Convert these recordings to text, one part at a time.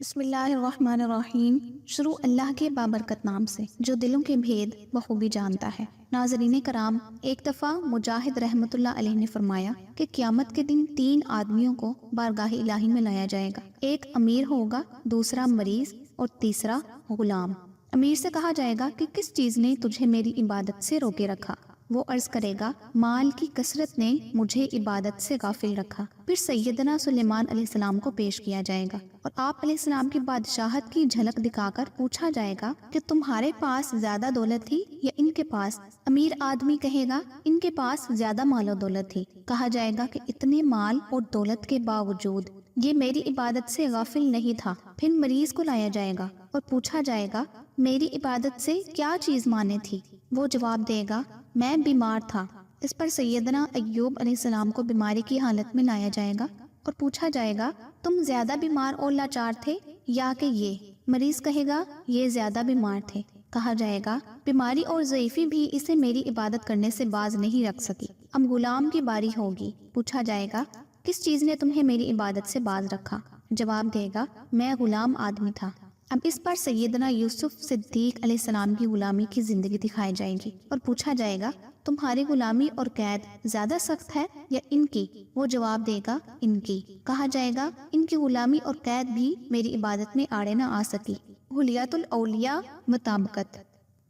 بسم اللہ الرحمن الرحیم۔ شروع اللہ کے بابرکت نام سے جو دلوں کے بھید بخوبی جانتا ہے۔ ناظرین کرام، ایک دفعہ مجاہد رحمۃ اللہ علیہ نے فرمایا کہ قیامت کے دن 3 آدمیوں کو بارگاہ الہی میں لایا جائے گا۔ ایک امیر ہوگا، دوسرا مریض اور تیسرا غلام۔ امیر سے کہا جائے گا کہ کس چیز نے تجھے میری عبادت سے روکے رکھا؟ وہ عرض کرے گا، مال کی کثرت نے مجھے عبادت سے غافل رکھا۔ پھر سیدنا سلیمان علیہ السلام کو پیش کیا جائے گا اور آپ علیہ السلام کی بادشاہت کی جھلک دکھا کر پوچھا جائے گا کہ تمہارے پاس زیادہ دولت تھی یا ان کے پاس؟ امیر آدمی کہے گا، ان کے پاس زیادہ مال و دولت تھی۔ کہا جائے گا کہ اتنے مال اور دولت کے باوجود یہ میری عبادت سے غافل نہیں تھا۔ پھر مریض کو لایا جائے گا اور پوچھا جائے گا، میری عبادت سے کیا چیز مانے تھی؟ وہ جواب دے گا، میں بیمار تھا۔ اس پر سیدنا ایوب علیہ السلام کو بیماری کی حالت میں لایا جائے گا اور پوچھا جائے گا، تم زیادہ بیمار اور لاچار تھے یا کہ یہ؟ مریض کہے گا، یہ زیادہ بیمار تھے۔ کہا جائے گا، بیماری اور ضعیفی بھی اسے میری عبادت کرنے سے باز نہیں رکھ سکی۔ اب غلام کی باری ہوگی۔ پوچھا جائے گا، کس چیز نے تمہیں میری عبادت سے باز رکھا؟ جواب دے گا، میں غلام آدمی تھا۔ اب اس پر سیدنا یوسف صدیق علیہ السلام کی غلامی کی زندگی دکھائی جائے گی اور پوچھا جائے گا، تمہاری غلامی اور قید زیادہ سخت ہے یا ان کی؟ وہ جواب دے گا، ان کی۔ کہا جائے گا، ان کی غلامی اور قید بھی میری عبادت میں آڑے نہ آ سکی۔ حلیات الاولیاء مطابقت۔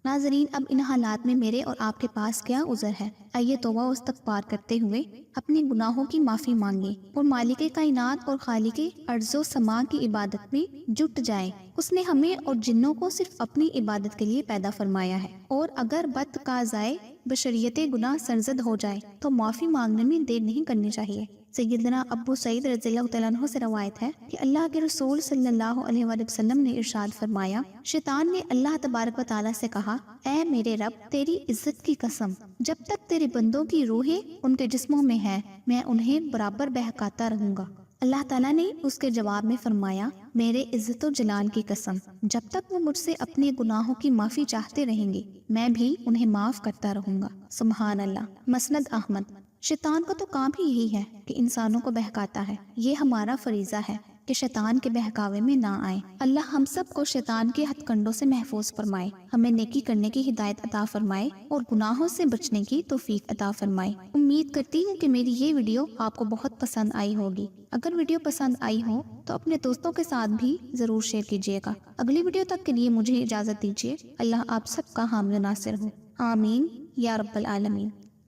ناظرین، اب ان حالات میں میرے اور آپ کے پاس کیا عذر ہے؟ آئیے توبہ و استغفار کرتے ہوئے اپنے گناہوں کی معافی مانگیں اور مالک کائنات اور خالق ارض و سما کی عبادت میں جٹ جائیں۔ اس نے ہمیں اور جنوں کو صرف اپنی عبادت کے لیے پیدا فرمایا ہے، اور اگر بدقضائے بشریت گناہ سرزد ہو جائے تو معافی مانگنے میں دیر نہیں کرنی چاہیے۔ سیدنا ابو سعید رضی اللہ تعالیٰ عنہ سے روایت ہے کہ اللہ کے رسول صلی اللہ علیہ وآلہ وسلم نے ارشاد فرمایا، شیطان نے اللہ تبارک و تعالیٰ سے کہا، اے میرے رب، تیری عزت کی قسم، جب تک تیرے بندوں کی روحیں ان کے جسموں میں ہے، میں انہیں برابر بہکاتا رہوں گا۔ اللہ تعالیٰ نے اس کے جواب میں فرمایا، میرے عزت و جلال کی قسم، جب تک وہ مجھ سے اپنے گناہوں کی معافی چاہتے رہیں گے، میں بھی انہیں معاف کرتا رہوں گا۔ سبحان اللہ۔ مسند احمد۔ شیطان کا تو کام ہی یہی ہے کہ انسانوں کو بہکاتا ہے۔ یہ ہمارا فریضہ ہے کہ شیطان کے بہکاوے میں نہ آئیں۔ اللہ ہم سب کو شیطان کے ہتھ کنڈوں سے محفوظ فرمائے، ہمیں نیکی کرنے کی ہدایت عطا فرمائے اور گناہوں سے بچنے کی توفیق عطا فرمائے۔ امید کرتی ہوں کہ میری یہ ویڈیو آپ کو بہت پسند آئی ہوگی۔ اگر ویڈیو پسند آئی ہو تو اپنے دوستوں کے ساتھ بھی ضرور شیئر کیجیے گا۔ اگلی ویڈیو تک کے لیے مجھے اجازت دیجیے۔ اللہ آپ سب کا حامل ناصر ہو، آمین یا رب العالمین۔